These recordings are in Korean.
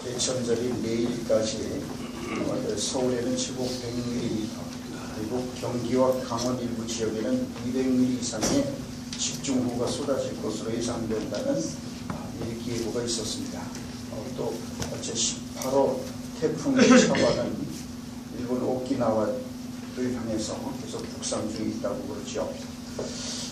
대천절이 내일까지 서울에는 최고 100mm, 그리고 경기와 강원 일부 지역에는 200mm 이상의 집중호우가 쏟아질 것으로 예상된다는 일기예보가 있었습니다. 또 어제 18호 태풍이 차와는 일본 오키나와를 향해서 계속 북상 중에 있다고 그러죠.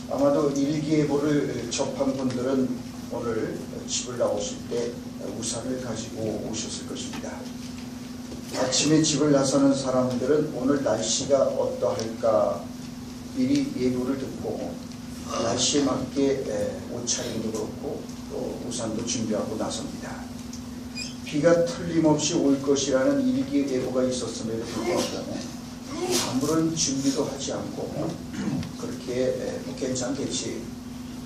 아마도 일기예보를 접한 분들은 오늘 집을 나오실 때 우산을 가지고 오셨을 것입니다. 아침에 집을 나서는 사람들은 오늘 날씨가 어떠할까 미리 예보를 듣고 날씨에 맞게 옷차림도 그렇고 또 우산도 준비하고 나섭니다. 비가 틀림없이 올 것이라는 일기예보가 있었음에도 불구하고 아무런 준비도 하지 않고 그렇게 괜찮겠지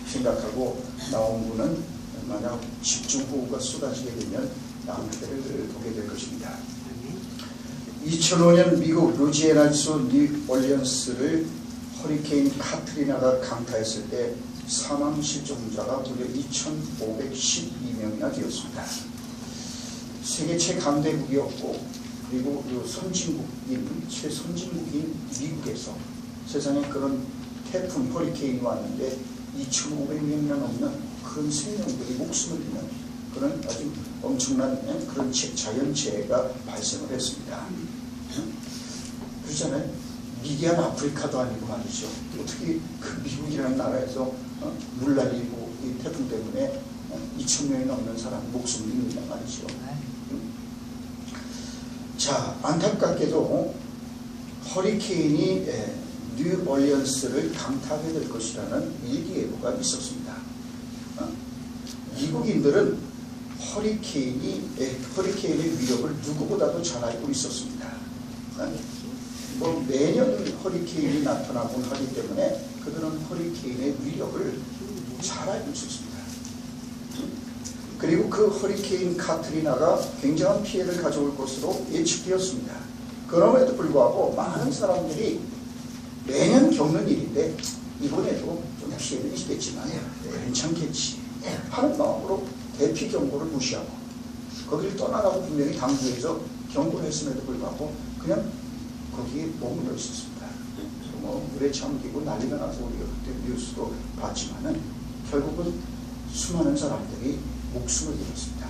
생각하고 나온 분은 만약 집중호우가 쏟아지게 되면 낭패를 보게 될 것입니다. 2005년 미국 루지애나주 뉴올리언스를 허리케인 카트리나가 강타했을 때 사망 실종자가 무려 2,512명이나 되었습니다. 세계 최강대국이었고 그리고 최선진국인 미국에서 세상에 그런 태풍 허리케인이 왔는데 2,500명이나 넘는 그런 생명들이 목숨을 잃는 그런 아주 엄청난 그런 자연재해가 발생을 했습니다. 그렇잖아요. 미디안 아프리카도 아니고 말이죠. 어떻게 그 미국이라는 나라에서 물난리고 이 태풍 때문에 2,000명이 넘는 사람 목숨을 잃는단 말이죠. 자, 안타깝게도 허리케인이 뉴올리언스를 강타하게 될 것이라는 일기예보가 있었습니다. 미국인들은 허리케인의 위력을 누구보다도 잘 알고 있었습니다. 매년 허리케인이 나타나곤 하기 때문에 그들은 허리케인의 위력을 잘 알고 있었습니다. 그리고 그 허리케인 카트리나가 굉장한 피해를 가져올 것으로 예측되었습니다. 그럼에도 불구하고 많은 사람들이 매년 겪는 일인데 이번에도 좀 피해는 있겠지만 괜찮겠지 하는 마음으로 대피 경보를 무시하고 거기를 떠나라고 분명히 당부해서 경고를 했음에도 불구하고 그냥 거기에 머물러 있었습니다. 물에 잠기고 난리가 나서 우리가 그때 뉴스도 봤지만은 결국은 수많은 사람들이 목숨을 잃었습니다.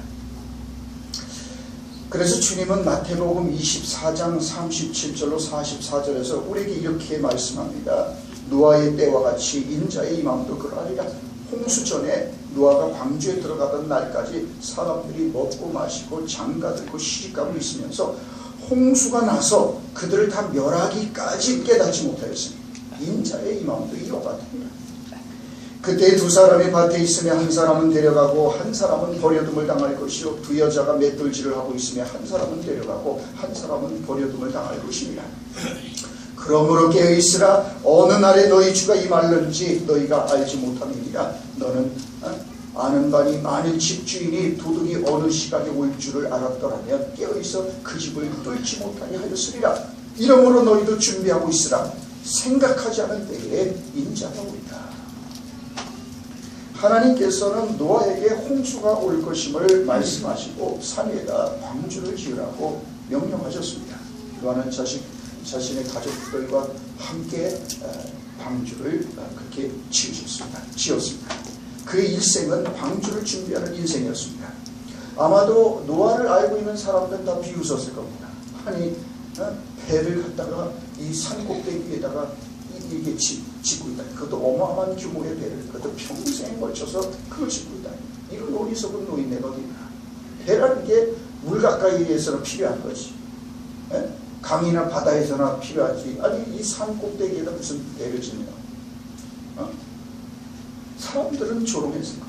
그래서 주님은 마태복음 24장 37절로 44절에서 우리에게 이렇게 말씀합니다. 노아의 때와 같이 인자의 임함도 그러하리라. 홍수 전에 노아가 방주에 들어가던 날까지 사람들이 먹고 마시고 장가들고 시집가고 있으면서 홍수가 나서 그들을 다 멸하기까지 깨닫지 못하였으니 인자의 임함도 이와 같으니라. 그때 두 사람이 밭에 있으며 한 사람은 데려가고 한 사람은 버려둠을 당할 것이요 두 여자가 맷돌질을 하고 있으며 한 사람은 데려가고 한 사람은 버려둠을 당할 것이니라. 그러므로 깨어있으라. 어느 날에 너희 주가 임할는지 너희가 알지 못함이니라. 너는 아는 바니 만일 집주인이 도둑이 어느 시각에 올 줄을 알았더라면 깨어있어 그 집을 뚫지 못하게 하였으리라. 이러므로 너희도 준비하고 있으라. 생각하지 않은 때에 인자가 오리라. 하나님께서는 노아에게 홍수가 올 것임을 말씀하시고 산 위에다 방주를 지으라고 명령하셨습니다. 노아는 자신의 가족들과 함께 방주를 그렇게 지었습니다. 그의 일생은 방주를 준비하는 인생이었습니다. 아마도 노아를 알고 있는 사람들은 다 비웃었을 겁니다. 아니 배를 갖다가 이 산 꼭대기 위에다가 이게 짓고 있다. 그것도 어마어마한 규모의 배를 그것도 평생에 걸쳐서 그걸 짓고 있다. 이런 어리석은 노인네가 어디나. 배라는 게 물 가까이에서는 필요한 거지. 강이나 바다에서나 필요하지. 아니 이 산 꼭대기에다 무슨 배를 짓냐. 사람들은 조롱했습니다.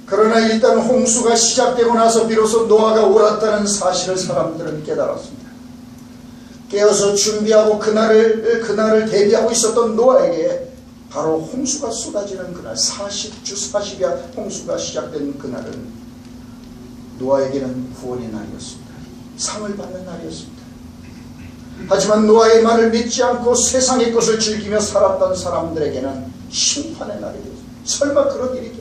그러나 일단 홍수가 시작되고 나서 비로소 노아가 옳았다는 사실을 사람들은 깨달았습니다. 깨어서 준비하고 그날을 대비하고 있었던 노아에게 바로 홍수가 쏟아지는 그날 40주 40야 홍수가 시작된 그날은 노아에게는 구원의 날이었습니다. 상을 받는 날이었습니다. 하지만 노아의 말을 믿지 않고 세상의 것을 즐기며 살았던 사람들에게는 심판의 날이 되었습니다. 설마 그런 일이겠?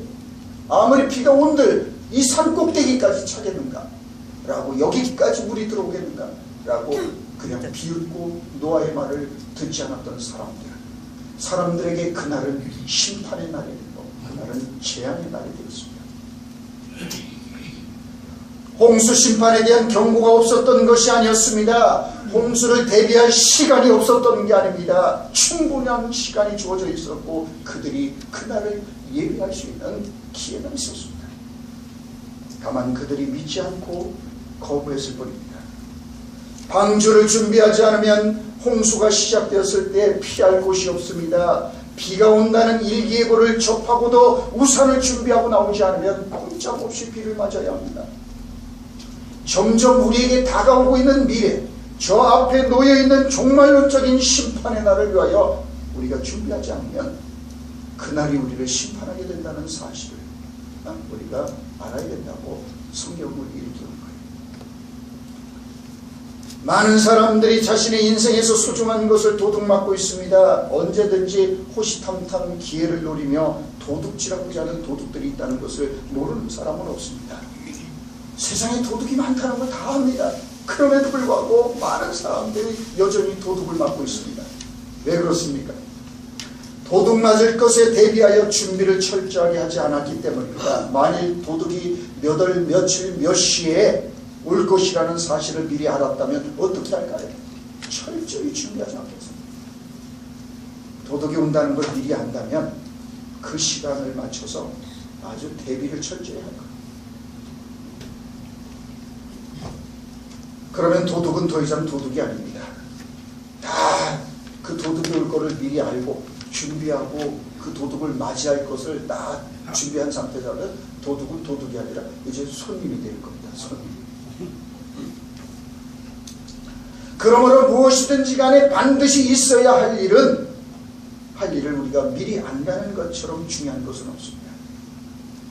아무리 비가 온들 이 산 꼭대기까지 차겠는가? 라고 여기까지 물이 들어오겠는가? 라고 그냥 비웃고 노아의 말을 듣지 않았던 사람들에게 그날은 심판의 날이 되고 그날은 재앙의 날이 되었습니다. 홍수 심판에 대한 경고가 없었던 것이 아니었습니다. 홍수를 대비할 시간이 없었던 게 아닙니다. 충분한 시간이 주어져 있었고 그들이 그날을 예비할 수 있는 기회가 있었습니다. 다만 그들이 믿지 않고 거부했을 뿐입니다. 방주를 준비하지 않으면 홍수가 시작되었을 때 피할 곳이 없습니다. 비가 온다는 일기예보를 접하고도 우산을 준비하고 나오지 않으면 꼼짝없이 비를 맞아야 합니다. 점점 우리에게 다가오고 있는 미래, 저 앞에 놓여있는 종말론적인 심판의 날을 위하여 우리가 준비하지 않으면 그날이 우리를 심판하게 된다는 사실을 우리가 알아야 된다고 성경을 일깨운 거예요. 많은 사람들이 자신의 인생에서 소중한 것을 도둑맞고 있습니다. 언제든지 호시탐탐 기회를 노리며 도둑질하고자 하는 도둑들이 있다는 것을 모르는 사람은 없습니다. 세상에 도둑이 많다는 걸 다 압니다. 그럼에도 불구하고 많은 사람들이 여전히 도둑을 맞고 있습니다. 왜 그렇습니까? 도둑 맞을 것에 대비하여 준비를 철저하게 하지 않았기 때문입니다. 만일 도둑이 몇 월, 며칠, 몇 시에 올 것이라는 사실을 미리 알았다면 어떻게 할까요? 철저히 준비하지 않겠습니다. 도둑이 온다는 걸 미리 안다면 그 시간을 맞춰서 아주 대비를 철저히 할 거예요. 그러면 도둑은 더 이상 도둑이 아닙니다. 다 그 도둑이 올 거를 미리 알고 준비하고 그 도둑을 맞이할 것을 다 준비한 상태라면 도둑은 도둑이 아니라 이제 손님이 될 겁니다. 손님. 그러므로 무엇이든지 간에 반드시 있어야 할 일을 우리가 미리 안다는 것처럼 중요한 것은 없습니다.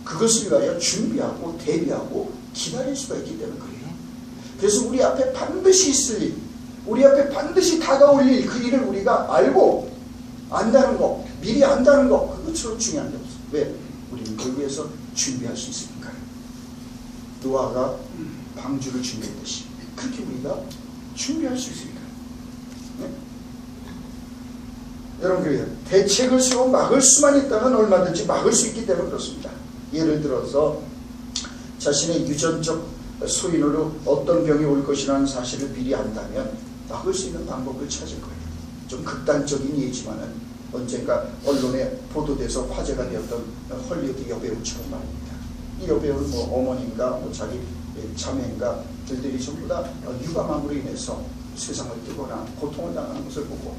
그것을 위하여 준비하고 대비하고 기다릴 수가 있기 때문에 그래요. 그래서 우리 앞에 반드시 있을 일, 우리 앞에 반드시 다가올 일, 그 일을 우리가 알고 안다는 것, 미리 안다는 것, 그것처럼 중요한 게 없어요. 왜? 우리는 그걸 위해서 준비할 수 있으니까요. 노아가 방주를 준비했듯이 그렇게 우리가 준비할 수 있으니까요. 네? 여러분, 그래요. 대책을 세워 막을 수만 있다면 얼마든지 막을 수 있기 때문에 그렇습니다. 예를 들어서 자신의 유전적 소인으로 어떤 병이 올 것이라는 사실을 미리 안다면 막을 수 있는 방법을 찾을 거예요. 좀 극단적인 예지만은 언젠가 언론에 보도돼서 화제가 되었던 헐리우드 여배우처럼 말입니다. 이 여배우는 뭐 어머니인가 뭐 자기 자매인가 들들이 전부 다 유방암으로 인해서 세상을 뜨거나 고통을 당하는 것을 보고,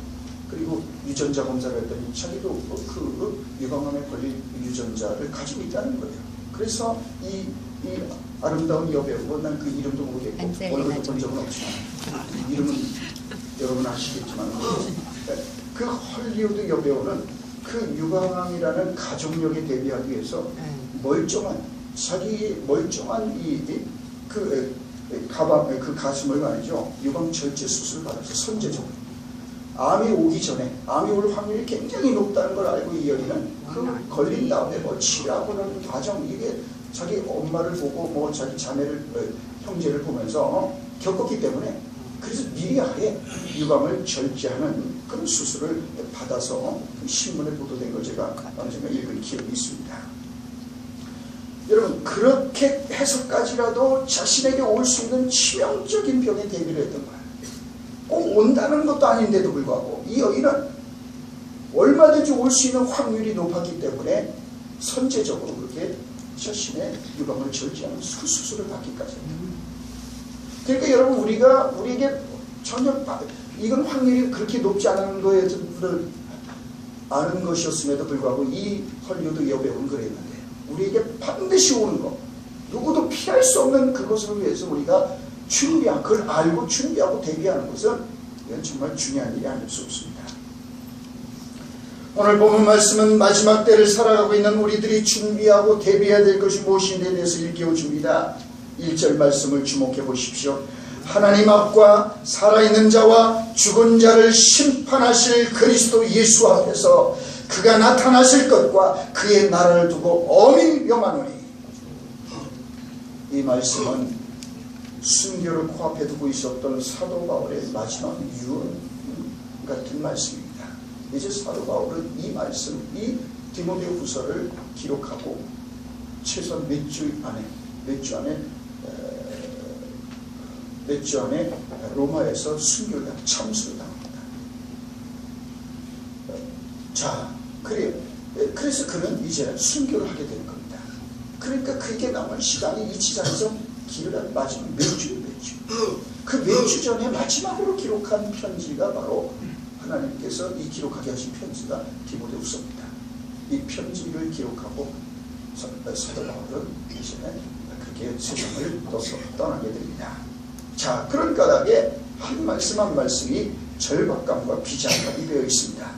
그리고 유전자 검사를 했더니 자기도 그 유방암에 걸린 유전자를 가지고 있다는 거예요. 그래서 이 아름다운 여배우, 난 그 이름도 모르겠고 얼굴도 본 적은 없지만 이름은 여러분 아시겠지만 그 헐리우드 여배우는 그 유방암이라는 가족력에 대비하기 위해서 멀쩡한 자기 멀쩡한 그 가슴을 말이죠, 유방 절제 수술을 받아서 선제적으로 암이 오기 전에, 암이 올 확률이 굉장히 높다는 걸 알고 이 여인은 그 걸린 다음에 뭐 치료하고는 과정, 이게 자기 엄마를 보고 뭐 자기 자매를 형제를 보면서 겪었기 때문에, 그래서 미리 아예 유방을 절제하는 그런 수술을 받아서 신문에 보도된 걸 제가 언젠가 읽은 기억이 있습니다. 여러분, 그렇게 해서까지라도 자신에게 올 수 있는 치명적인 병에 대비를 했던 거예요. 꼭 온다는 것도 아닌데도 불구하고 이 여인은 얼마든지 올 수 있는 확률이 높았기 때문에 선제적으로 그렇게 자신의 유방을 절제하는 그 수술을 받기까지 합니다. 그러니까 여러분, 우리에게 전혀 이건 확률이 그렇게 높지 않은 거에 아는 것이었음에도 불구하고 이 헐리우드 여배우는 그랬는데, 우리에게 반드시 오는 것, 누구도 피할 수 없는 그것을 위해서 우리가 그걸 알고 준비하고 대비하는 것은 이건 정말 중요한 일이 아닐 수 없습니다. 오늘 본문 말씀은 마지막 때를 살아가고 있는 우리들이 준비하고 대비해야 될 것이 무엇인지에 대해서 일깨워 줍니다. 1절 말씀을 주목해 보십시오. 하나님 앞과 살아있는 자와 죽은 자를 심판하실 그리스도 예수 앞에서 그가 나타나실 것과 그의 나라를 두고 엄히 명하노니. 이 말씀은 순교를 코앞에 두고 있었던 사도 바울의 마지막 유언 같은 말씀입니다. 이제 사도 바울은 이 말씀, 이 디모데 후서를 기록하고 최소한 몇 주 안에 로마에서 순교를 참수를 당합니다. 자, 그래서 그는 이제 순교를 하게 되는 겁니다. 그러니까 그에게 남은 시간이 이 지상에서 길을 마지막 몇 주. 그 몇 주 전에 마지막으로 기록한 편지가 바로 하나님께서 이 기록하게 하신 편지가 디모데 후서입니다. 이 편지를 기록하고 사도 바울은 이제 그렇게 세상을 떠나게 됩니다. 자, 그런 까닭에 한 말씀 한 말씀이 절박감과 비장감이 되어 있습니다.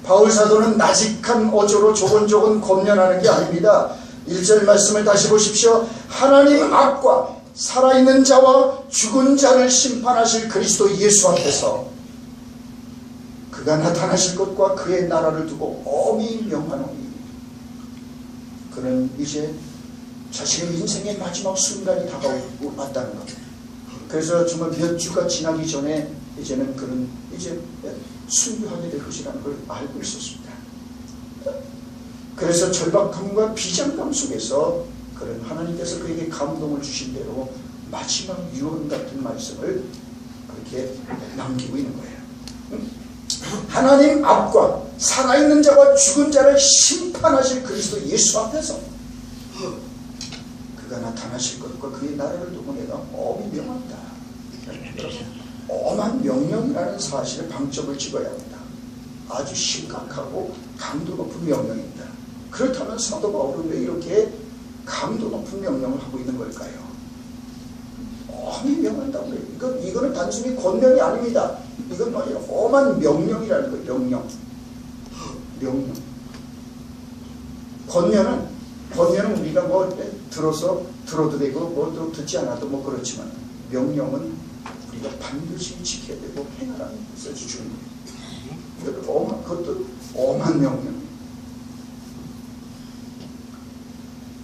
바울 사도는 나직한 어조로 조곤조곤 권면하는 게 아닙니다. 1절 말씀을 다시 보십시오. 하나님 앞과 살아있는 자와 죽은 자를 심판하실 그리스도 예수 앞에서 그가 나타나실 것과 그의 나라를 두고 엄히 명하노니 그는 이제 자신의 인생의 마지막 순간이 다가오고 왔다는 것. 그래서 정말 몇 주가 지나기 전에 이제는 그는 이제 순교하게 될 것이라는 걸 알고 있었습니다. 그래서 절박함과 비장감 속에서 그는 하나님께서 그에게 감동을 주신 대로 마지막 유언 같은 말씀을 그렇게 남기고 있는 거예요. 하나님 앞과 살아있는 자와 죽은 자를 심판하실 그리스도 예수 앞에서 그가 나타나실 것과 그의 나라를 두고 내가 엄히 명한다. 엄한 명령이라는 사실에 방점을 찍어야 합니다. 아주 심각하고 강도 높은 명령입니다. 그렇다면 사도 바울은 왜 이렇게 강도 높은 명령을 하고 있는 걸까요? 엄히 명한다고 해요. 이거는 단순히 권면이 아닙니다. 이건 뭐예요? 엄한 명령이라는 거예요. 명령. 권면은 우리가 뭐 들어도 되고 뭐 듣지 않아도 뭐 그렇지만 명령은 우리가 반드시 지켜야 되고 행하라는 것을 주는 거예요. 그것도 엄한 명령.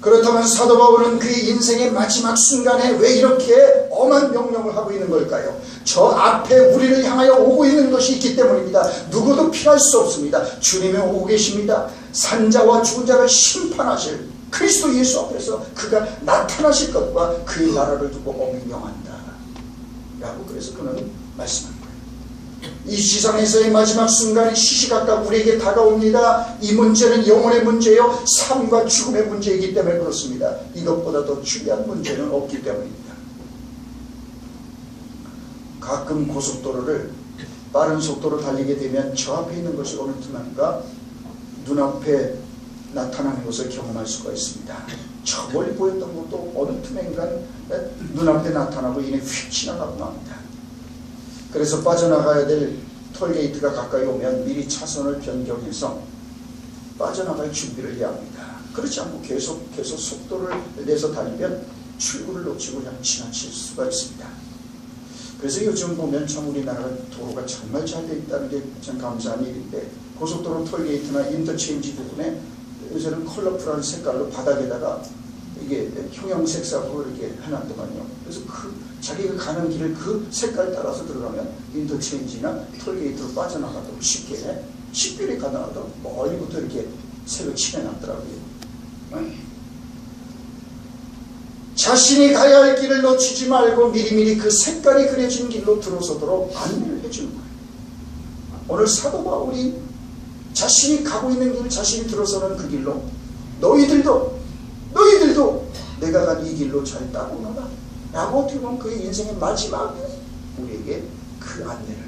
그렇다면 사도 바울은 그의 인생의 마지막 순간에 왜 이렇게 엄한 명령을 하고 있는 걸까요? 저 앞에 우리를 향하여 오고 있는 것이 있기 때문입니다. 누구도 피할 수 없습니다. 주님이 오고 계십니다. 산자와 죽은 자를 심판하실 그리스도 예수 앞에서 그가 나타나실 것과 그의 나라를 두고 엄히 명한다 라고 그래서 그는 말씀합니다. 이 지상에서의 마지막 순간이 시시각각 우리에게 다가옵니다. 이 문제는 영혼의 문제요 삶과 죽음의 문제이기 때문에 그렇습니다. 이것보다 더 중요한 문제는 없기 때문입니다. 가끔 고속도로를 빠른 속도로 달리게 되면 저 앞에 있는 것이 어느 틈인가 눈앞에 나타나는 것을 경험할 수가 있습니다. 저 멀리 보였던 것도 어느 틈인가 눈앞에 나타나고 이내 휙 지나가고 맙니다. 그래서 빠져나가야 될 톨게이트가 가까이 오면 미리 차선을 변경해서 빠져나갈 준비를 해야 합니다. 그렇지 않고 계속해서 속도를 내서 달리면 출구를 놓치고 그냥 지나칠 수가 있습니다. 그래서 요즘 보면 참 우리나라 도로가 정말 잘 되어 있다는 게 참 감사한 일인데 고속도로 톨게이트나 인터체인지 부분에 요새는 컬러풀한 색깔로 바닥에다가 이게 형형색색으로 이렇게 해놨더만요. 그래서 자기가 가는 길을 그 색깔 따라서 들어가면 인터체인지나 톨게이트로 빠져나가도 쉽게 식별이 가능하다. 멀리부터 이렇게 색을 칠해놨더라고요. 자신이 가야 할 길을 놓치지 말고 미리미리 그 색깔이 그려진 길로 들어서도록 안내를 해주는 거예요. 오늘 사도 바울이 자신이 가고 있는 길, 자신이 들어서는 그 길로 너희들도 내가 간 이 길로 잘 따고 나가 라고 어떻게 보면 그의 인생의 마지막에 우리에게 그 안내를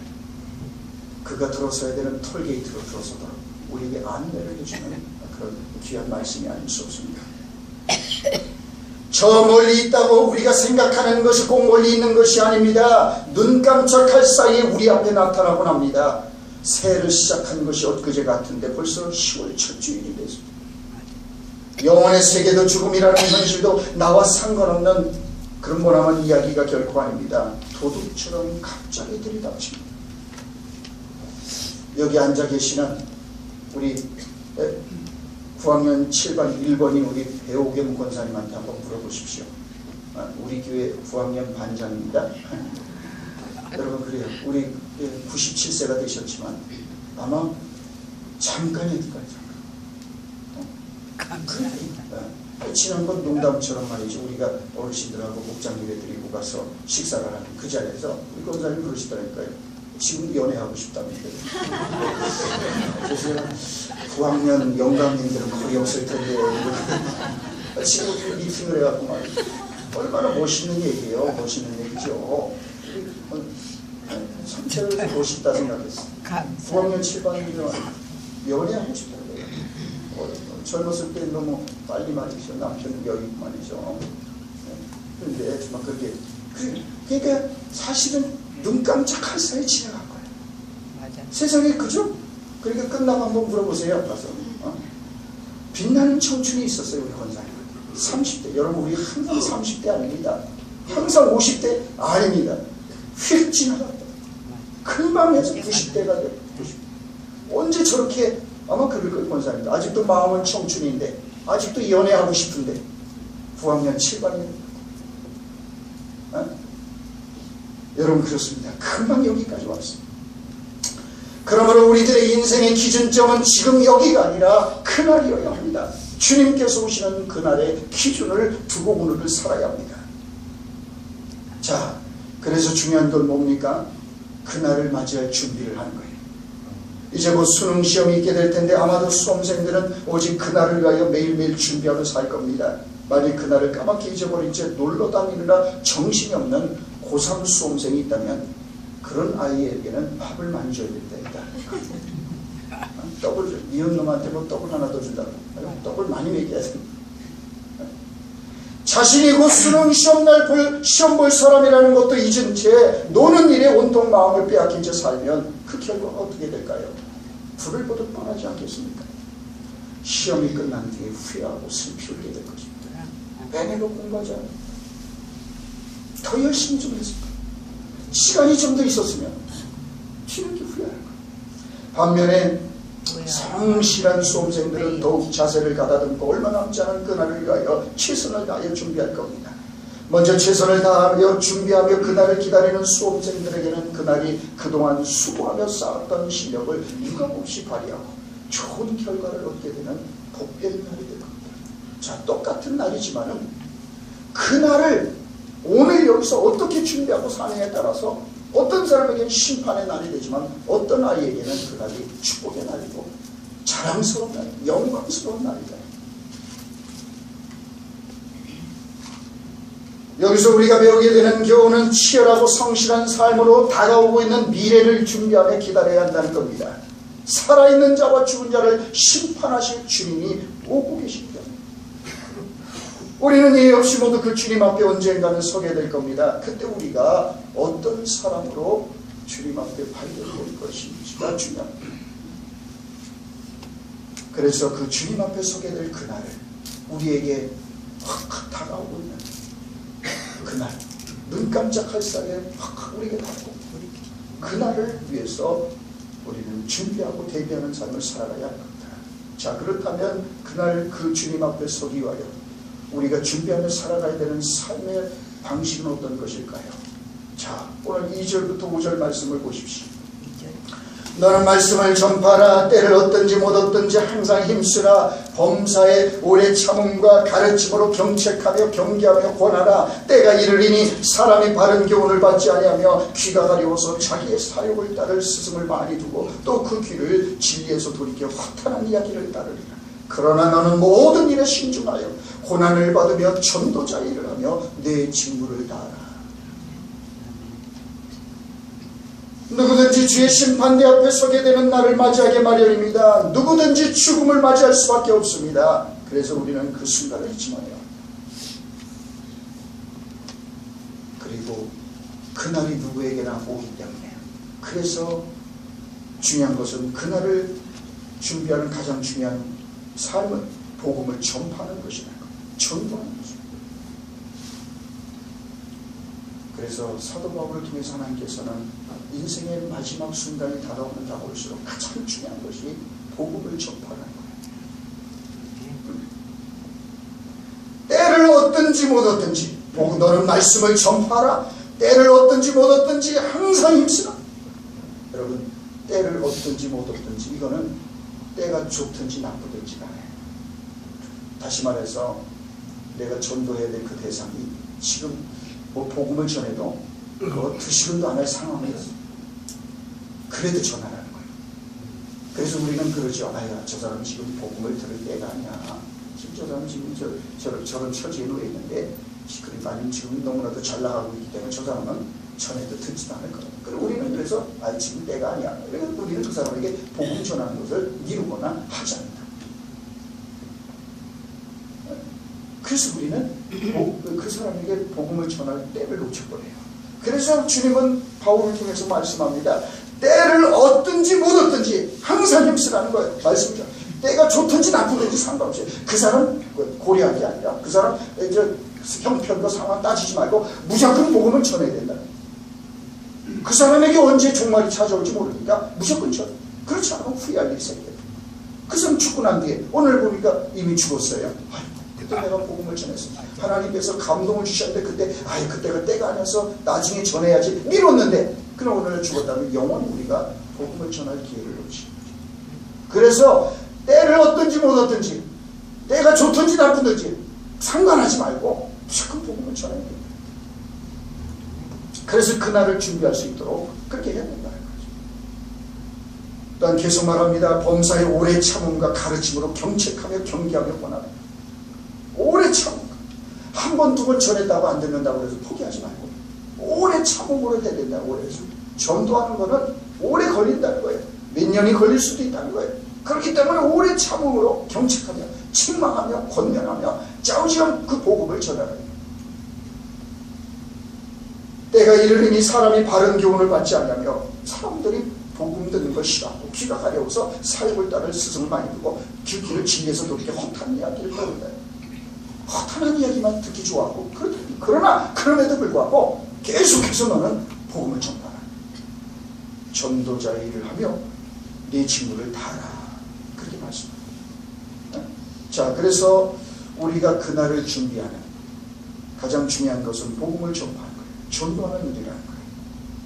그가 들어서야 되는 톨게이트로 들어서도록 우리에게 안내를 해주는 그런 귀한 말씀이 아닐 수 없습니다. 저 멀리 있다고 우리가 생각하는 것이 꼭 멀리 있는 것이 아닙니다. 눈 깜짝할 사이에 우리 앞에 나타나곤 합니다. 새해를 시작한 것이 엊그제 같은데 벌써 10월 첫 주일이 됐습니다. 영혼의 세계도 죽음이라는 현실도 나와 상관없는 그런 모나만 이야기가 결코 아닙니다. 도둑처럼 갑자기 들이닥칩니다. 여기 앉아 계시는 우리 9학년 7반 1번인 우리 배우겸 권사님한테 한번 물어보십시오. 우리 교회 부학년 반장입니다. 여러분 그래요. 우리 97세가 되셨지만 아마 잠깐일 거예요. 지난번 농담처럼 말이죠. 우리가 어르신들하고 목장님에 드리고 가서 식사를 하는 그 자리에서 우리 권사님 그러시더라니까요. 지금 연애하고 싶다는데. 그래서 부학년 영감님들은 거의 없을 텐데 지금 우리 미팅을 해갖고 말이죠. 얼마나 멋있는 얘기예요. 멋있는 얘기죠. 상태를 멋있다 생각했어. 부학년 7반이면 연애하고 싶다는 거예요. 젊었을 때 너무 빨리 말이죠. 남편 여유 말이죠. 그런데 정말 그렇게 그러니까 사실은 눈 깜짝할 사이에 지나간 거예요. 맞아. 세상에 그죠? 그러니까 끝나고 한번 물어보세요. 가서 빛나는 청춘이 있었어요. 우리 권사님 30대. 여러분 우리 항상 30대 아닙니다. 항상 50대 아닙니다. 휙 지나갔다. 금방 해서 90대가 돼요. 90. 언제 저렇게 아마 그럴 거예요. 권사님 아직도 마음은 청춘인데 아직도 연애하고 싶은데 부학년 7반이 여러분 그렇습니다. 금방 여기까지 왔습니다. 그러므로 우리들의 인생의 기준점은 지금 여기가 아니라 그날이어야 합니다. 주님께서 오시는 그날의 기준을 두고 오늘을 살아야 합니다. 자, 그래서 중요한 건 뭡니까? 그날을 맞이할 준비를 하는 거예요. 이제 곧 수능 시험이 있게 될 텐데 아마도 수험생들은 오직 그날을 위하여 매일매일 준비하며 살 겁니다. 만약 그날을 까맣게 잊어버린 채 놀러 다니느라 정신이 없는 고3 수험생이 있다면 그런 아이에게는 밥을 많이 줘야 된다. 떡을 이혼 놈한테 뭐 떡을 하나 더 준다고. 떡을 많이 먹여야 된다. 자신이 곧 수능 시험날 시험 볼 사람이라는 것도 잊은 채 노는 일에 온통 마음을 빼앗긴 채 살면 그 결과가 어떻게 될까요? 불을 보듯 뻔하지 않겠습니까? 시험이 끝난 뒤에 후회하고 슬피 울게 될 것입니다. 왜 내가 공부하지 않아? 더 열심히 좀 했을까? 시간이 좀 더 있었으면 뒤늦게 후회할 거야. 반면에 성실한 수험생들은 더욱 자세를 가다듬고 얼마 남지 않은 그날을 위하여 최선을 다하여 준비할 겁니다. 먼저 최선을 다하여 준비하며 그날을 기다리는 수험생들에게는 그날이 그동안 수고하며 쌓았던 실력을 유감없이 발휘하고 좋은 결과를 얻게 되는 복된 날이 될 겁니다. 자, 똑같은 날이지만은 그날을 오늘 여기서 어떻게 준비하고 사느냐에 따라서 어떤 사람에게는 심판의 날이 되지만 어떤 아이에게는 그날이 축복의 날이고 자랑스러운 날, 영광스러운 날이다. 여기서 우리가 배우게 되는 교훈은 치열하고 성실한 삶으로 다가오고 있는 미래를 준비하며 기다려야 한다는 겁니다. 살아있는 자와 죽은 자를 심판하실 주님이 오고 계십니다. 우리는 예의 없이 모두 그 주님 앞에 언젠가는 서게 될 겁니다. 그때 우리가 어떤 사람으로 주님 앞에 발견될 것인지가 중요합니다. 그래서 그 주님 앞에 서게 될 그날을 우리에게 확 다가오고 있는 그날, 눈 깜짝할 사이에 확 우리에게 다가오고 그날을 위해서 우리는 준비하고 대비하는 삶을 살아가야 합니다. 자, 그렇다면 그날 그 주님 앞에 서기 위하여 우리가 준비하며 살아가야 되는 삶의 방식은 어떤 것일까요? 자, 오늘 2절부터 5절 말씀을 보십시오. 너는 말씀을 전파하라. 때를 얻든지 못 얻든지 항상 힘쓰라. 범사에 오래 참음과 가르침으로 경책하며 경계하며 권하라. 때가 이르리니 사람이 바른 교훈을 받지 아니하며 귀가 가려워서 자기의 사욕을 따를 스승을 많이 두고 또 그 귀를 진리에서 돌이켜 허탄한 이야기를 따르리라. 그러나 너는 모든 일에 신중하여 고난을 받으며 전도자의 일을 하며 내 직무를 다하라. 누구든지 주의 심판대 앞에 서게 되는 날을 맞이하게 마련입니다. 누구든지 죽음을 맞이할 수밖에 없습니다. 그래서 우리는 그 순간을 잊지 말아야 합니다. 그리고 그날이 누구에게나 오기 때문에 그래서 중요한 것은 그날을 준비하는 가장 중요한 삶은 복음을 전파하는 것이라는 것, 전도하는 것입니다. 그래서 사도 바울을 통해서 하나님께서는 인생의 마지막 순간이 다가올수록 가장 중요한 것이 복음을 전파하는 거예요. 때를 얻든지 못 얻든지 너는 말씀을 전파하라. 때를 얻든지 못 얻든지 항상 힘쓰라. 여러분, 때를 얻든지 못 얻든지 이거는 때가 좋든지 나쁘든지가 아니에요. 다시 말해서 내가 전도해야 될 그 대상이 지금 뭐 복음을 전해도 드시금도 안 할 상황이었어. 그래도 전하라는 거예요. 그래서 우리는 그러죠. 아야, 저 사람 지금 복음을 들을 때가 아니야. 지금 저 사람 지금 저런 처지에 놓여 있는데 아니면 지금 너무나도 잘 나가고 있기 때문에 저 사람은 전해도 듣지도 않을 거예요. 그리고 우리는 그래서 지금 때가 아니야. 그래서 우리는 그 사람에게 복음 전하는 것을 미루거나 하지 않는다. 그래서 우리는 그 사람에게 복음을 전할 때를 놓쳐버려요. 그래서 주님은 바울을 통해서 말씀합니다. 때를 얻든지 못 얻든지 항상 힘쓰라는 거예요. 말씀이죠. 때가 좋든지 나쁘든지 상관없이 그 사람 고려한 게 아니라 그 사람 형편과 상황 따지지 말고 무조건 복음을 전해야 된다. 그 사람에게 언제 종말이 찾아올지 모르니까 무조건 전해. 그렇지 않으면 후회할 일이 생겨요. 그 사람 죽고 난 뒤에 오늘 보니까 이미 죽었어요. 그때 내가 복음을 전했어. 하나님께서 감동을 주셨는데 그때가 때가 아니어서 나중에 전해야지 미뤘는데 그럼 오늘 죽었다면 영원히 우리가 복음을 전할 기회를 놓치는 거죠. 그래서 때를 얻든지 못 얻든지 때가 좋든지 나쁘든지 상관하지 말고 무조건 복음을 전해야 됩니다. 그래서 그날을 준비할 수 있도록 그렇게 해야 된다는 거죠. 또한 계속 말합니다. 범사의 오래 참음과 가르침으로 경책하며 경계하며 권하라. 오래 참음. 한 번, 두 번 전했다고 안 듣는다고 해서 포기하지 말고 오래 참음으로 해야 된다. 오래 전도하는 거는 오래 걸린다는 거예요. 몇 년이 걸릴 수도 있다는 거예요. 그렇기 때문에 오래 참음으로 경책하며 책망하며 권면하며 짜오지 않고 그 복음을 전하라. 때가 이르리니 사람이 바른 교훈을 받지 않으며 사람들이 복음 듣는 걸 싫어하고 귀가 가려워서 사욕을 따를 스승을 많이 두고 길을 진리에서 그렇게 허탄 이야기를 떠든다. 허탄한 이야기만 듣기 좋아하고 그러나 그럼에도 불구하고 계속해서 너는 복음을 전하라. 전도자의 일을 하며 네 친구를 다하라. 그렇게 말씀합니다. 자, 그래서 우리가 그날을 준비하는 가장 중요한 것은 복음을 전파하는 거예요. 전도하는 일이라는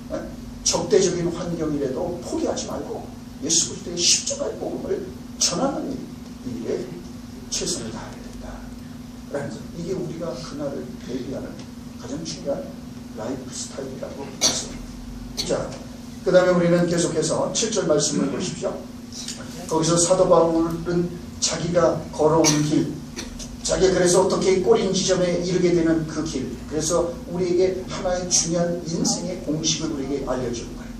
거예요. 적대적인 환경이라도 포기하지 말고 예수 그리스도의 십자가의 복음을 전하는 일에 최선을 다해야 된다. 이게 우리가 그날을 대비하는 가장 중요한 라이프 스타일이라고 했습니다. 자, 그 다음에 우리는 계속해서 7절 말씀을 보십시오. 거기서 사도 바울은 자기가 걸어온 길, 자기가 그래서 어떻게 꼬린 지점에 이르게 되는 그 길, 그래서 우리에게 하나의 중요한 인생의 공식을 우리에게 알려주는 거예요.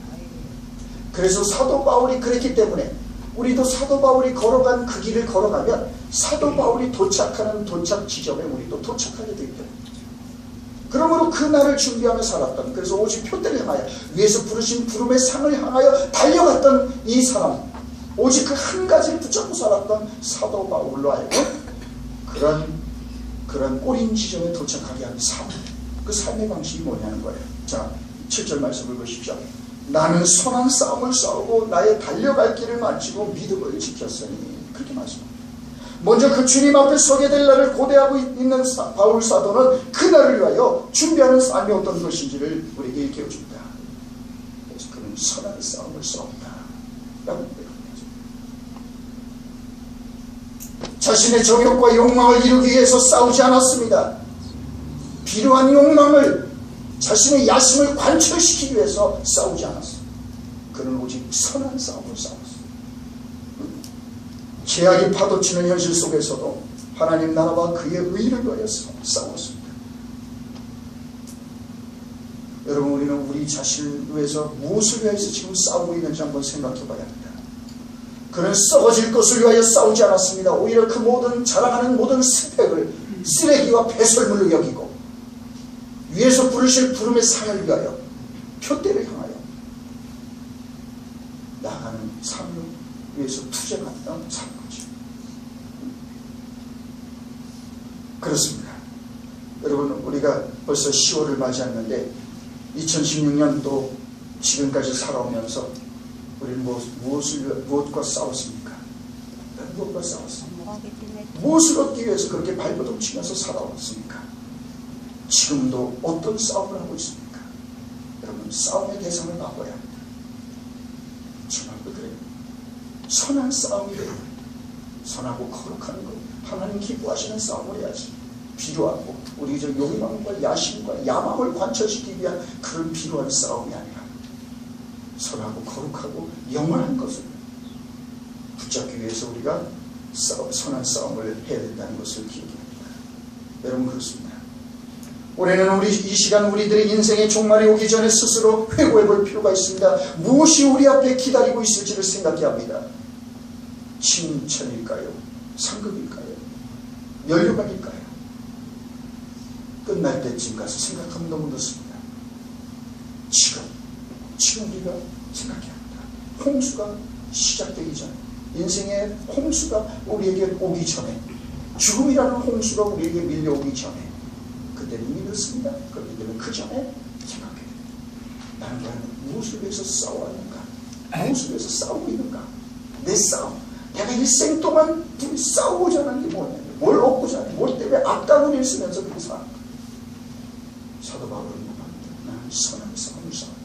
그래서 사도 바울이 그랬기 때문에 우리도 사도 바울이 걸어간 그 길을 걸어가면 사도 바울이 도착하는 도착 지점에 우리도 도착하게 되죠. 그러므로 그 날을 준비하며 살았던, 그래서 오직 표대를 향하여 위에서 부르신 부름의 상을 향하여 달려갔던 이 사람, 오직 그 한 가지를 붙잡고 살았던 사도 바울로 하여금 그런 꼬린 지점에 도착하게 하는 삶, 그 삶의 방식이 뭐냐는 거예요. 자, 7절 말씀을 보십시오. 나는 선한 싸움을 싸우고 나의 달려갈 길을 마치고 믿음을 지켰으니, 그렇게 말씀합니다. 먼저 그 주님 앞에 서게 될 날을 고대하고 있는 바울 사도는 그 날을 위하여 준비하는 삶이 어떤 것인지를 우리에게 일깨워줍니다. 그래서 그는 선한 싸움을 싸웠다 라고 얘기합니다. 자신의 정욕과 욕망을 이루기 위해서 싸우지 않았습니다. 필요한 욕망을, 자신의 야심을 관철시키기 위해서 싸우지 않았습니다. 그는 오직 선한 싸움을 싸웠습니다. 죄악이 파도치는 현실 속에서도 하나님 나라와 그의 의를 위하여 싸웠습니다. 여러분, 우리는 우리 자신을 위해서 무엇을 위해서 지금 싸우고 있는지 한번 생각해 봐야 합니다. 그는 썩어질 것을 위하여 싸우지 않았습니다. 오히려 그 모든 자라가는 모든 스펙을 쓰레기와 배설물로 여기고 위에서 부르실 부름의 상을 위하여 표대를 향하여 나아가는 삶을 위해서 투쟁했던 삶. 그렇습니다. 여러분, 우리가 벌써 10월을 맞이했는데 2016년 또 지금까지 살아오면서 우리는 무엇과 싸웠습니까? 무엇과 싸웠습니까? 무엇을 얻기 위해서 그렇게 발버둥 치면서 살아왔습니까? 지금도 어떤 싸움을 하고 있습니까? 여러분, 싸움의 대상을 바꿔야 합니다. 정말 그래요. 선한 싸움이래요. 선하고 거룩한 것, 하나님 기뻐하시는 싸움을 해야지. 필요하고 우리 저 욕망과 야심과 야망을 관철시키기 위한 그런 필요한 싸움이 아니라 선하고 거룩하고 영원한 것을 붙잡기 위해서 우리가 선한 싸움을 해야 된다는 것을 기억해야 합니다. 여러분, 그렇습니다. 올해는 이 시간 우리들의 인생의 종말이 오기 전에 스스로 회고해 볼 필요가 있습니다. 무엇이 우리 앞에 기다리고 있을지를 생각해야 합니다. 칭찬일까요? 상급일까요? 면류관일까요? 끝날 때쯤 가서 생각하면 너무 늦습니다. 지금 우리가 생각해야 합니다. 홍수가 시작되기 전에, 인생의 홍수가 우리에게 오기 전에, 죽음이라는 홍수가 우리에게 밀려오기 전에, 그때는 이미 늦습니다. 그렇기 때문에 그 전에 생각해야 됩니다. 나는 과연 무엇을 위해서 싸워왔는가? 무엇을 위해서 싸우고 있는가? 내 싸움, 내가 일생 동안 싸우고자 하는 게 뭐냐? 뭘 얻고자 하는, 뭘 때문에 악담을 일으면서 그렇게 살아가? 사도 바울은 말합니다. 나는 선한 싸움을 싸운다.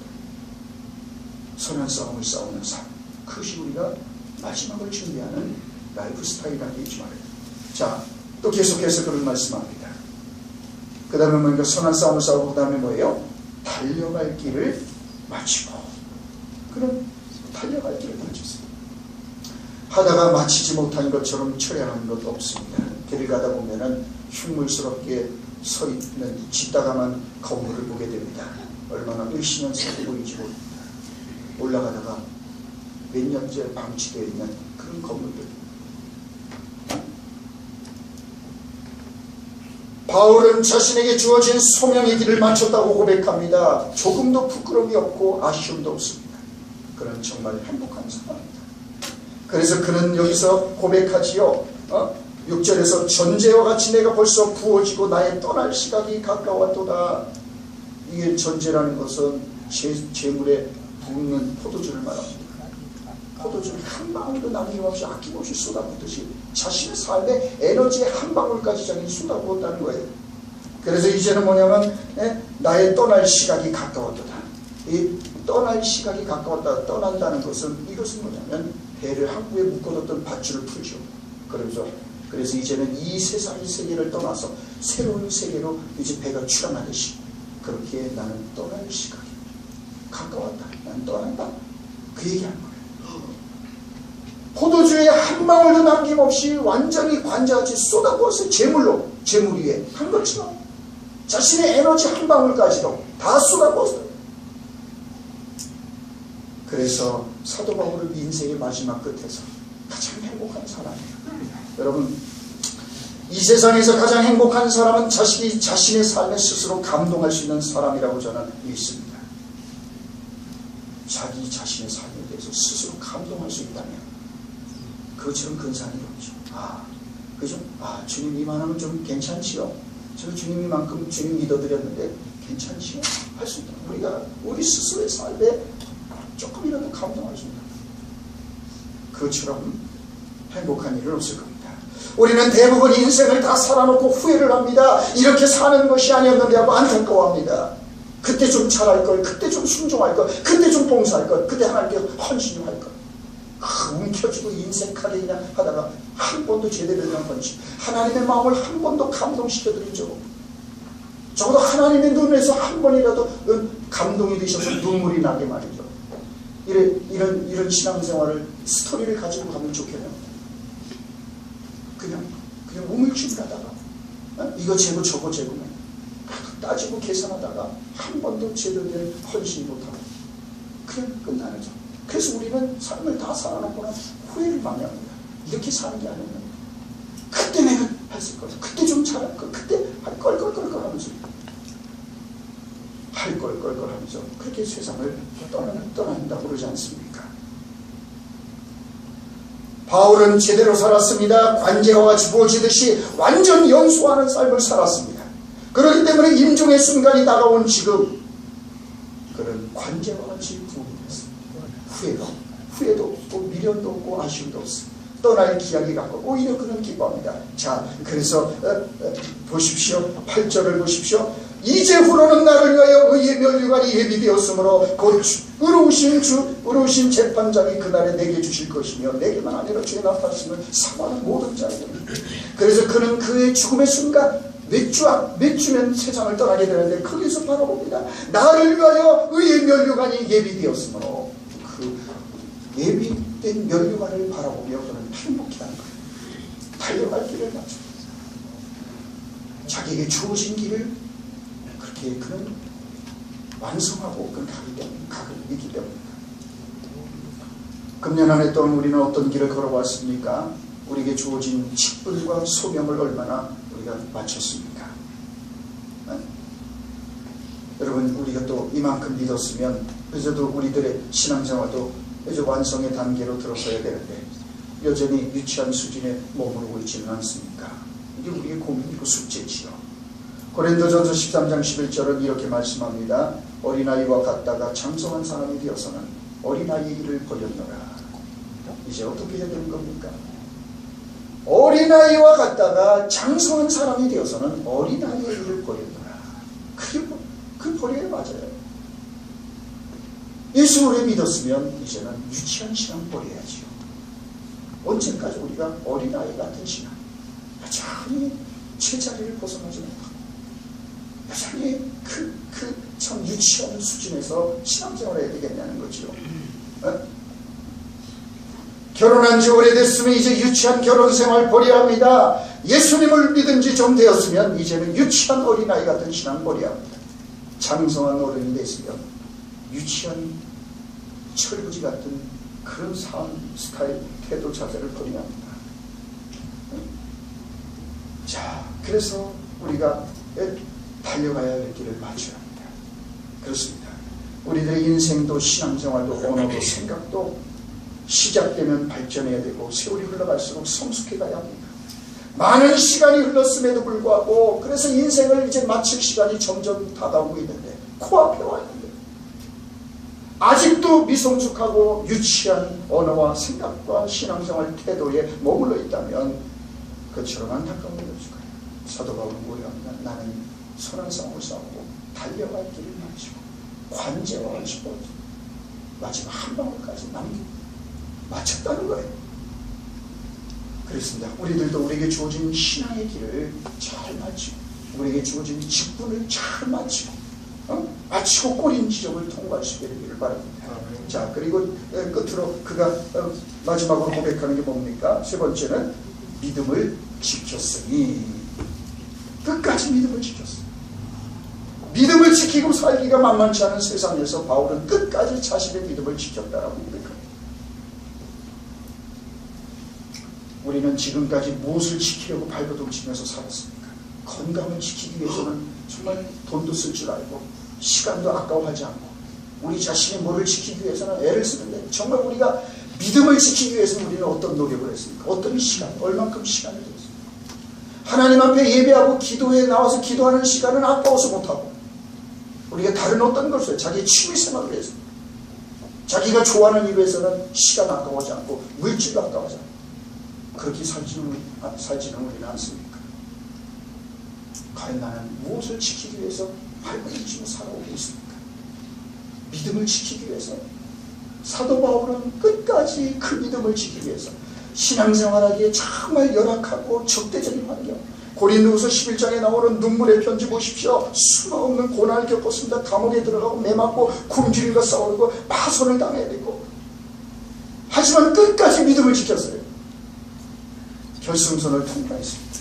선한 싸움을 싸우는 삶, 그것이 우리가 마지막을 준비하는 라이프 스타일이라는 게 있지 말이에요. 자, 또 계속해서 그런 말씀합니다. 그 다음에 뭔가 선한 싸움을 싸우고 그 다음에 뭐예요? 달려갈 길을 마치고. 그런 달려갈 길을 마쳤어요. 하다가 마치지 못한 것처럼 처량한 것 없습니다. 길을 가다 보면은 흉물스럽게 서 있는 짓다가만 건물을 보게 됩니다. 얼마나 의심연스럽게 보이지 모릅니다. 올라가다가 몇 년째 방치되어 있는 그런 건물들. 바울은 자신에게 주어진 소명의 길을 마쳤다고 고백합니다. 조금도 부끄러움이 없고 아쉬움도 없습니다. 그는 정말 행복한 사람입니다. 그래서 그는 여기서 고백하지요. 6절에서 전제와 같이 내가 벌써 부어지고 나의 떠날 시각이 가까웠도다. 이게 전제라는 것은 재물에 붓는 포도주를 말합니다. 포도주를 한 방울도 남김없이 아낌없이 쏟아붓듯이 자신의 삶의 에너지의 한 방울까지 자기는 쏟아부었다는 거예요. 그래서 이제는 뭐냐면 나의 떠날 시각이 가까웠도다. 이 떠날 시각이 가까웠다. 떠난다는 것은 이것은 뭐냐면 배를 항구에 묶어뒀던 밧줄을 풀죠. 그래서 이제는 이 세상의 세계를 떠나서 새로운 세계로 이제 배가 출항하듯이 그렇게 나는 떠날 시각이 가까웠다. 나는 떠난다. 그 얘기하는 거예요. 포도주에 한 방울도 남김없이 완전히 관자같이 쏟아부었어요. 재물 위에 한 것처럼 자신의 에너지 한 방울까지도 다 쏟아부었어요. 그래서 사도 바울은 인생의 마지막 끝에서 가장 행복한 사람이에요. 여러분, 이 세상에서 가장 행복한 사람은 자신의 삶에 스스로 감동할 수 있는 사람이라고 저는 믿습니다. 자기 자신의 삶에 대해서 스스로 감동할 수 있다면 그것처럼 근사한 일 없죠. 그죠? 주님 이만하면 좀 괜찮지요? 저 주님 이만큼 주님 믿어드렸는데 괜찮지요? 할 수 있다. 우리 스스로의 삶에 조금이라도 감동할 수 있다. 그것처럼 행복한 일은 없을 겁니다. 우리는 대부분 인생을 다 살아놓고 후회를 합니다. 이렇게 사는 것이 아니었는데 하고 안타까워합니다. 그때 좀 잘할 걸, 그때 좀 순종할 걸, 그때 좀 봉사할 걸, 그때 하나님께 헌신을 할 걸. 움켜쥐고 인생 카드 그냥 하다가 한 번도 제대로 된 헌신, 하나님의 마음을 한 번도 감동시켜드린 적 없고, 적어도 하나님의 눈에서 한 번이라도 감동이 되셔서 눈물이 나게 말이죠. 이런 신앙생활을 스토리를 가지고 가면 좋겠네요. 그냥 우물쭈물하다가 이거 재고 저거 재고면 따지고 계산하다가 한 번도 제대로 된 헌신이 못하고 그냥 끝나는 죠. 그래서 우리는 삶을 다 살아놓고는 후회를 많이 합니다. 이렇게 사는 게 아니었는데 그때 내가 했을 걸, 그때 좀 잘할 걸, 그때 할 걸 하면서 할 걸 하면서 그렇게 세상을 떠난다고 그러지 않습니까? 바울은 제대로 살았습니다. 관제와 같이 부어지듯이 완전 연소하는 삶을 살았습니다. 그렇기 때문에 임종의 순간이 다가온 지금 그는 관제와 같이 부어졌습니다. 후회도 없고 미련도 없고 아쉬움도 없습니다. 떠날 기약이 갖고 오히려 그는 기뻐합니다. 자, 그래서 보십시오. 8절을 보십시오. 이제후로는 나를 위하여 의의 면류관이 예비되었으므로 곧 의로우신 재판장이 그날에 내게 주실 것이며 내게만 아니라 주의 나타나심을 사모하는 모든 자에게. 그래서 그는 그의 죽음의 순간 몇 주면 세상을 떠나게 되는데 거기서 바라봅니다. 나를 위하여 의의 면류관이 예비되었으므로 그 예비된 면류관을 바라보며 그는 행복해하는 거예요. 달려갈 길을 맞춰 자기에게 주어진 길을 그렇게 그는 완성하고 그는 가기 때문입니다. 금년 한 해 동안 우리는 어떤 길을 걸어왔습니까? 우리에게 주어진 직분과 소명을 얼마나 우리가 마쳤습니까? 네? 여러분, 우리가 또 이만큼 믿었으면 그래도 우리들의 신앙생활도 이제 완성의 단계로 들어서야 되는데 여전히 유치한 수준에 머무르고 있지는 않습니까? 이게 우리의 고민이고 숙제지요. 고린도전서 13장 11절은 이렇게 말씀합니다. 어린아이와 같다가 장성한 사람이 되어서는 어린아이의 일을 버렸노라. 이제 어떻게 해야 되는 겁니까? 어린아이와 같다가 장성한 사람이 되어서는 어린아이의 일을 버렸노라. 그 버려야 맞아요. 예수를 믿었으면 이제는 유치한 신앙 버려야지요. 언제까지 우리가 어린아이 같은 신앙, 여전히 제자리를 벗어나지 못하고 여전히 참 유치한 수준에서 신앙생활을 해야 되겠냐는 거죠. 결혼한 지 오래됐으면 이제 유치한 결혼생활 버려야 합니다. 예수님을 믿은 지 좀 되었으면 이제는 유치한 어린아이 같은 신앙 버려야 합니다. 장성한 어른이 됐으면 유치한 철부지 같은 그런 삶 스타일, 태도, 자세를 버려야 합니다. 자, 그래서 우리가 달려가야 할 길을 맞춰야 합니다. 그렇습니다. 우리들의 인생도 신앙생활도 언어도 생각도 시작되면 발전해야 되고 세월이 흘러갈수록 성숙해 가야 합니다. 많은 시간이 흘렀음에도 불구하고 그래서 인생을 이제 마칠 시간이 점점 다가오고 있는데 코앞에 와 있는데 아직도 미성숙하고 유치한 언어와 생각과 신앙생활 태도에 머물러 있다면 그처럼 안타까운 것일 거예요. 사도 바울은 뭐랍니까? 나는 선한 싸움을 싸우고 달려갈 길을 마치고 관제와 하시고 마지막 한 방울까지 마쳤다는 거예요. 그렇습니다. 우리들도 우리에게 주어진 신앙의 길을 잘 마치고 우리에게 주어진 직분을 잘 마치고 마치고 꼬린 지점을 통과할 수 있기를 바랍니다. 자, 그리고 끝으로 그가 마지막으로 고백하는 게 뭡니까? 세 번째는 믿음을 지켰으니. 끝까지 믿음을 지켰어요. 믿음을 지키고 살기가 만만치 않은 세상에서 바울은 끝까지 자신의 믿음을 지켰다라고 고백합니다. 우리는 지금까지 무엇을 지키려고 발버둥치면서 살았습니까? 건강을 지키기 위해서는 정말 돈도 쓸 줄 알고 시간도 아까워하지 않고 우리 자신이 뭐를 지키기 위해서는 애를 쓰는데 정말 우리가 믿음을 지키기 위해서는 우리는 어떤 노력을 했습니까? 어떤 시간, 얼만큼 시간을 들였습니까? 하나님 앞에 예배하고 기도에 나와서 기도하는 시간은 아까워서 못하고 우리가 다른 어떤 것을 자기의 취미생활을 해서 자기가 좋아하는 일을 해서는 시간 아까워하지 않고 물질도 아까워하지 않고 그렇게 살지는 우리는 않습니까? 과연 나는 무엇을 지키기 위해서 발버둥치며 살아오고 있습니까? 믿음을 지키기 위해서 사도 바울은 끝까지 그 믿음을 지키기 위해서 신앙생활하기에 정말 열악하고 적대적인 환경, 고린도후서 11장에 나오는 눈물의 편지 보십시오. 수없는 고난을 겪었습니다. 감옥에 들어가고 매맞고 굶주림과 싸우고 파손을 당해야 되고 하지만 끝까지 믿음을 지켰어요. 결승선을 통과했습니다.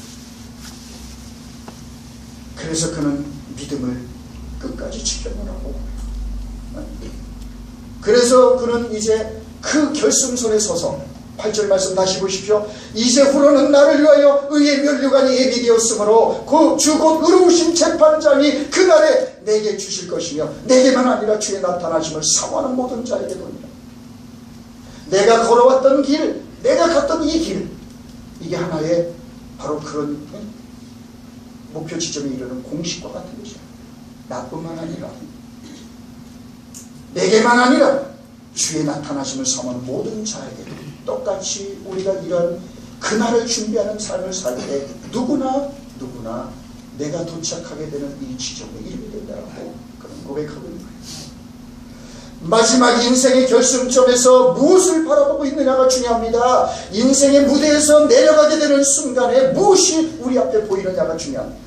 그래서 그는 믿음을 끝까지 지켜보라고. 그래서 그는 이제 그 결승선에 서서 8절 말씀 다시 보십시오. 이제후로는 나를 위하여 의의 면류관이 예비되었으므로 그 주 곧 의로우신 재판장이 그날에 내게 주실 것이며 내게만 아니라 주의 나타나심을 사모하는 모든 자에게 도리라. 내가 걸어왔던 길, 내가 갔던 이 길, 이게 하나의 바로 그런 목표 지점에 이르는 공식과 같은 것이야. 나뿐만 아니라 내게만 아니라 주의 나타나심을 사모하는 모든 자에게도 똑같이 우리가 이런 그날을 준비하는 삶을 살 때 누구나 내가 도착하게 되는 이 지점에 이르게 된다고 그런 고백하고 있는 거예요. 마지막 인생의 결승점에서 무엇을 바라보고 있느냐가 중요합니다. 인생의 무대에서 내려가게 되는 순간에 무엇이 우리 앞에 보이느냐가 중요합니다.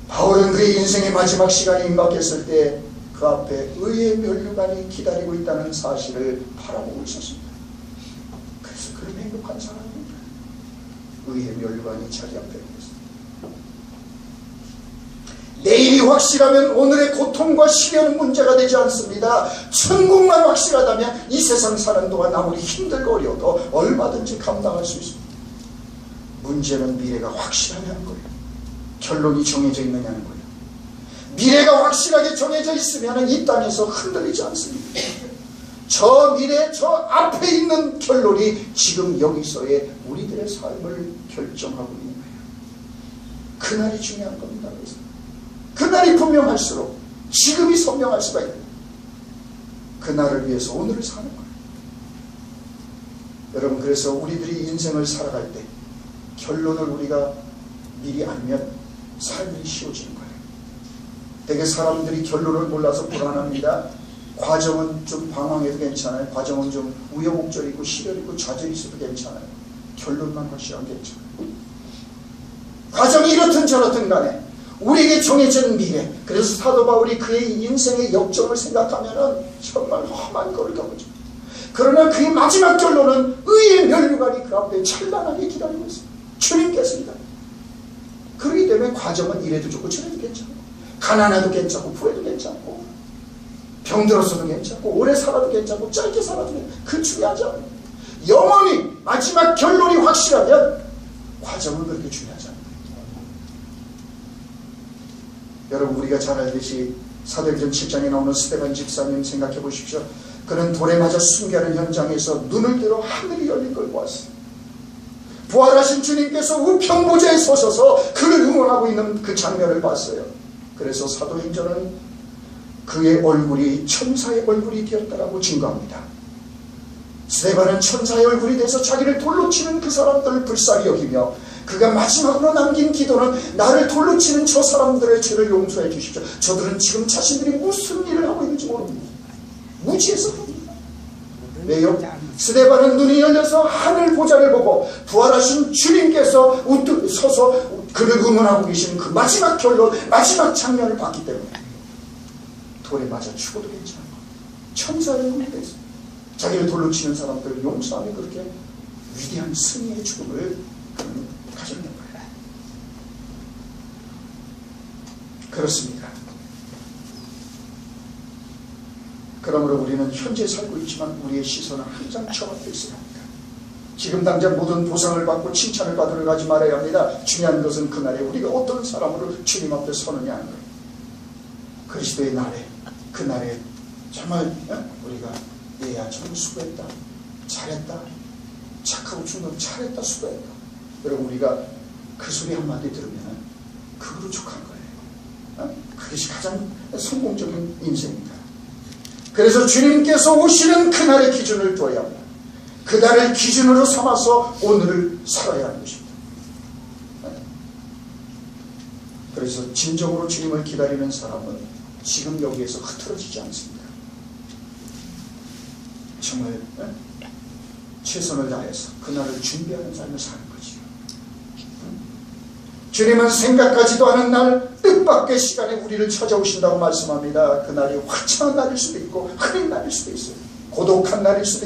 바울은 그의 인생의 마지막 시간이 임박했을 때 그 앞에 의의 면류관이 기다리고 있다는 사실을 바라보고 있었습니다. 그래서 그런 행복한 사람입니다. 의의 면류관이 자기 앞에 있습니다. 내일이 확실하면 오늘의 고통과 시련은 문제가 되지 않습니다. 천국만 확실하다면 이 세상 사는 동안 아무리 힘들고 어려워도 얼마든지 감당할 수 있습니다. 문제는 미래가 확실하냐는 거예요. 결론이 정해져 있느냐는 거예요. 미래가 확실하게 정해져 있으면 이 땅에서 흔들리지 않습니다. 저 미래, 저 앞에 있는 결론이 지금 여기서의 우리들의 삶을 결정하고 있는 거예요. 그날이 중요한 겁니다. 그래서 그날이 분명할수록 지금이 선명할 수가 있는 거예요. 그날을 위해서 오늘을 사는 거예요. 여러분, 그래서 우리들이 인생을 살아갈 때 결론을 우리가 미리 알면 삶이 쉬워지는 거예요. 되게 사람들이 결론을 몰라서 불안합니다. 과정은 좀 방황해도 괜찮아요. 과정은 좀 우여곡절 있고 시련 있고 좌절 있어도 괜찮아요. 결론만 확실하면 괜찮아요. 과정이 이렇든 저렇든 간에 우리에게 정해진 미래, 그래서 사도 바울이 그의 인생의 역정을 생각하면 정말 험한 거를 가보죠. 그러나 그의 마지막 결론은 의의 면류관이 그 앞에 찬란하게 기다리고 있습니다. 주님께서입니다. 그렇기 때문에 과정은 이래도 좋고 저래도 괜찮고, 가난해도 괜찮고 부해도 괜찮고, 병들었어도 괜찮고, 오래 살아도 괜찮고 짧게 살아도 괜찮고, 그 중요하지 않아요. 영원히 마지막 결론이 확실하면 과정은 그렇게 중요하지 않아요. 여러분, 우리가 잘 알듯이 사도행전 7장에 나오는 스데반 집사님 생각해 보십시오. 그는 돌에 맞아 순교하는 현장에서 눈을 들어 하늘이 열린 걸 보았어요. 부활하신 주님께서 우편보좌에 서셔서 그를 응원하고 있는 그 장면을 봤어요. 그래서 사도행전은 그의 얼굴이 천사의 얼굴이 되었다라고 증거합니다. 스데반은 천사의 얼굴이 돼서 자기를 돌로 치는 그 사람들을 불쌍히 여기며 그가 마지막으로 남긴 기도는 나를 돌로 치는 저 사람들의 죄를 용서해 주십시오. 저들은 지금 자신들이 무슨 일을 하고 있는지 모릅니다. 무지해서 그럽니다. 왜요? 스데반은 눈이 열려서 하늘 보좌를 보고 부활하신 주님께서 우뚝 서서 그를 응원하고 계시는 그 마지막 결론, 마지막 장면을 봤기 때문에 돌에 맞아 죽어도 괜찮고 천사의 얼굴이 됐어요. 자기를 돌로 치는 사람들을 용서하며 그렇게 위대한 승리의 죽음을 가졌는 거예요. 그렇습니다. 그러므로 우리는 현재 살고 있지만 우리의 시선은 항상 저 앞에 있어야 합니다. 지금 당장 모든 보상을 받고 칭찬을 받으러 가지 말아야 합니다. 중요한 것은 그날에 우리가 어떤 사람으로 주님 앞에 서느냐 하는 거예요. 그리스도의 날에, 그날에 정말 우리가 얘야 정말 수고했다, 잘했다, 착하고 충성 잘했다, 수고했다. 여러분, 우리가 그 소리 한마디 들으면 그거로 족한 거예요. 그것이 가장 성공적인 인생입니다. 그래서 주님께서 오시는 그날의 기준을 둬야 합니다. 그날을 기준으로 삼아서 오늘을 살아야 하는 것입니다. 그래서 진정으로 주님을 기다리는 사람은 지금 여기에서 흐트러지지 않습니다. 정말 최선을 다해서 그날을 준비하는 삶을 사는 거지요. 주님은 생각하지도 않은 날 뜻밖의 시간에 우리를 찾아오신다고 말씀합니다. 그날이 화창한 날일 수도 있고 흐린 날일 수도 있어요. 고독한 날일 수도 있고